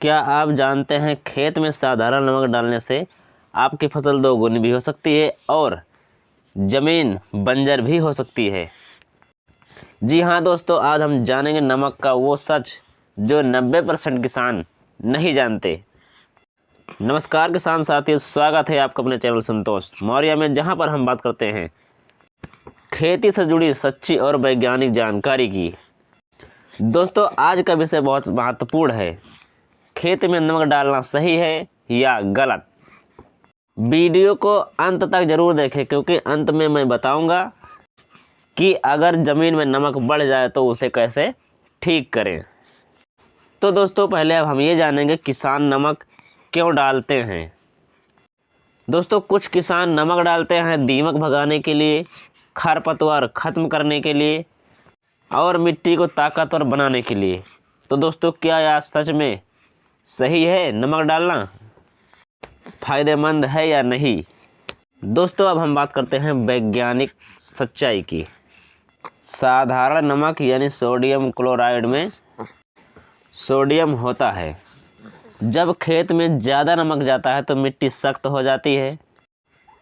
क्या आप जानते हैं खेत में साधारण नमक डालने से आपकी फसल दोगुनी भी हो सकती है और ज़मीन बंजर भी हो सकती है। जी हाँ दोस्तों, आज हम जानेंगे नमक का वो सच जो 90% किसान नहीं जानते। नमस्कार किसान साथियों, स्वागत है आपका अपने चैनल संतोष मौर्य में, जहाँ पर हम बात करते हैं खेती से जुड़ी सच्ची और वैज्ञानिक जानकारी की। दोस्तों, आज का विषय बहुत महत्वपूर्ण है। खेत में नमक डालना सही है या गलत? वीडियो को अंत तक जरूर देखें, क्योंकि अंत में मैं बताऊंगा कि अगर ज़मीन में नमक बढ़ जाए तो उसे कैसे ठीक करें। तो दोस्तों, पहले अब हम ये जानेंगे किसान नमक क्यों डालते हैं। दोस्तों, कुछ किसान नमक डालते हैं दीमक भगाने के लिए, खरपतवार खत्म करने के लिए और मिट्टी को ताकतवर बनाने के लिए। तो दोस्तों, क्या यह सच में सही है? नमक डालना फायदेमंद है या नहीं? दोस्तों, अब हम बात करते हैं वैज्ञानिक सच्चाई की। साधारण नमक यानी सोडियम क्लोराइड में सोडियम होता है। जब खेत में ज़्यादा नमक जाता है तो मिट्टी सख्त हो जाती है।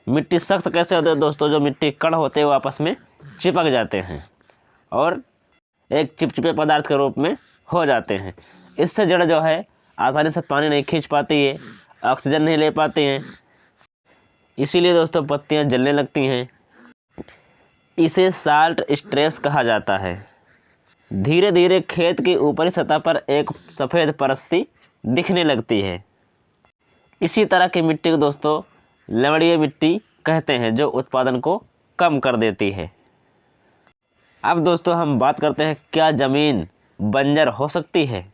मिट्टी सख्त कैसे होती है दोस्तों? जो मिट्टी कण होते हैं वो आपस में चिपक जाते हैं और एक चिपचिपे पदार्थ के रूप में हो जाते हैं। इससे जड़ जो है आसानी से पानी नहीं खींच पाती है, ऑक्सीजन नहीं ले पाती हैं, इसीलिए दोस्तों पत्तियां जलने लगती हैं। इसे साल्ट स्ट्रेस कहा जाता है। धीरे धीरे खेत की ऊपरी सतह पर एक सफ़ेद परस्ती दिखने लगती है। इसी तरह की मिट्टी को दोस्तों लवणीय मिट्टी कहते हैं, जो उत्पादन को कम कर देती है। अब दोस्तों हम बात करते हैं, क्या ज़मीन बंजर हो सकती है?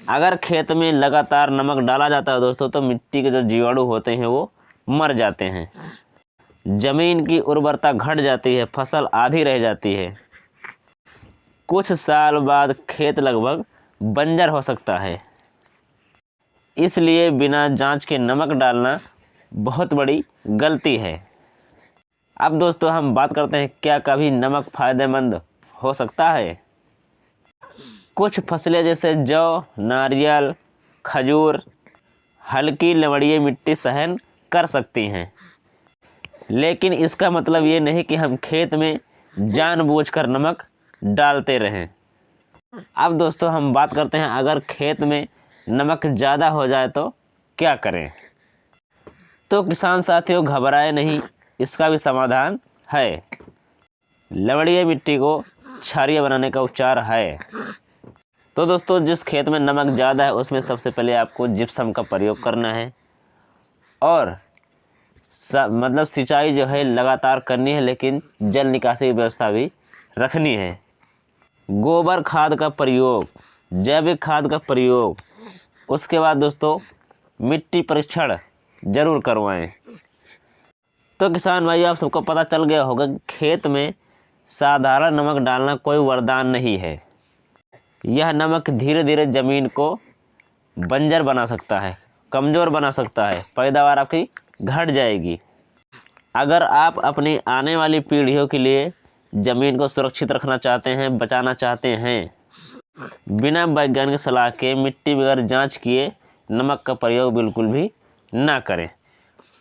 अगर खेत में लगातार नमक डाला जाता है दोस्तों, तो मिट्टी के जो जीवाणु होते हैं वो मर जाते हैं, ज़मीन की उर्वरता घट जाती है, फसल आधी रह जाती है। कुछ साल बाद खेत लगभग बंजर हो सकता है। इसलिए बिना जांच के नमक डालना बहुत बड़ी गलती है। अब दोस्तों हम बात करते हैं, क्या कभी नमक फायदेमंद हो सकता है? कुछ फसलें जैसे जौ, नारियल, खजूर हल्की लवणीय मिट्टी सहन कर सकती हैं, लेकिन इसका मतलब ये नहीं कि हम खेत में जानबूझकर नमक डालते रहें। अब दोस्तों हम बात करते हैं, अगर खेत में नमक ज़्यादा हो जाए तो क्या करें? तो किसान साथियों घबराए नहीं, इसका भी समाधान है। लवणीय मिट्टी को क्षारीय बनाने का उपचार है। तो दोस्तों, जिस खेत में नमक ज़्यादा है उसमें सबसे पहले आपको जिप्सम का प्रयोग करना है और मतलब सिंचाई जो है लगातार करनी है, लेकिन जल निकासी की व्यवस्था भी रखनी है। गोबर खाद का प्रयोग, जैविक खाद का प्रयोग, उसके बाद दोस्तों मिट्टी परीक्षण जरूर करवाएं। तो किसान भाई, आप सबको पता चल गया होगा कि खेत में साधारण नमक डालना कोई वरदान नहीं है। यह नमक धीरे धीरे ज़मीन को बंजर बना सकता है, कमज़ोर बना सकता है, पैदावार आपकी घट जाएगी। अगर आप अपनी आने वाली पीढ़ियों के लिए ज़मीन को सुरक्षित रखना चाहते हैं, बचाना चाहते हैं, बिना वैज्ञानिक सलाह के मिट्टी बगैर जांच किए नमक का प्रयोग बिल्कुल भी ना करें।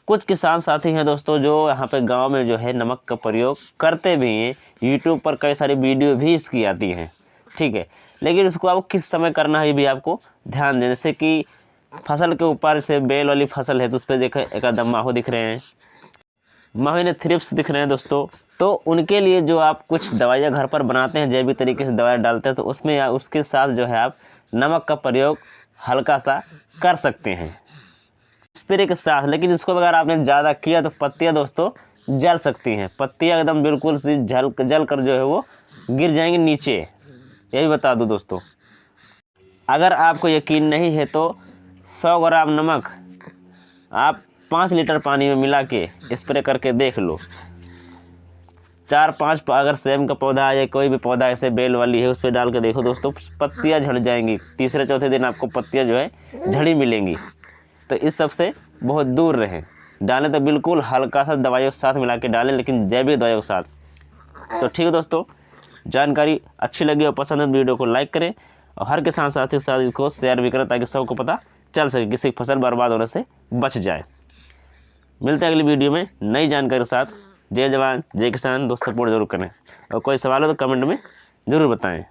कुछ किसान साथी हैं दोस्तों जो यहाँ पे गांव में जो है नमक का प्रयोग करते भी हैं। यूट्यूब पर कई सारी वीडियो भी इसकी आती हैं, ठीक है, लेकिन इसको आपको किस समय करना है भी आपको ध्यान दें। जैसे कि फसल के ऊपर से बेल वाली फसल है तो उस पर देखें एक आध माहो दिख रहे हैं, माहो ने थ्रिप्स दिख रहे हैं दोस्तों, तो उनके लिए जो आप कुछ दवाइयाँ घर पर बनाते हैं, जैविक तरीके से दवाई डालते हैं, तो उसमें या उसके साथ जो है आप नमक का प्रयोग हल्का सा कर सकते हैं स्प्रे के साथ। लेकिन इसको अगर आपने ज़्यादा किया तो पत्तियाँ दोस्तों जल सकती हैं, पत्तियाँ एकदम बिल्कुल सी जल कर जो है वो गिर जाएंगी नीचे। यही बता दूं दोस्तों, अगर आपको यकीन नहीं है तो 100 ग्राम नमक आप 5 लीटर पानी में मिला के स्प्रे करके देख लो। 4-5 अगर सेम का पौधा या कोई भी पौधा ऐसे बेल वाली है उस पर डाल के देखो दोस्तों, पत्तियां झड़ जाएंगी। तीसरे चौथे दिन आपको पत्तियां जो है झड़ी मिलेंगी। तो इस सब से बहुत दूर रहें। डालें तो बिल्कुल हल्का सा दवाइयों के साथ मिला के डालें, लेकिन जैविक दवाइयों के साथ। तो ठीक है दोस्तों, जानकारी अच्छी लगी और पसंद है तो वीडियो को लाइक करें और हर किसान साथी के साथ इसको शेयर भी करें ताकि सबको पता चल सके किसी फसल बर्बाद होने से बच जाए। मिलते हैं अगली वीडियो में नई जानकारी के साथ। जय जवान जय किसान, दोस्त सपोर्ट जरूर करें और कोई सवाल हो तो कमेंट में ज़रूर बताएं।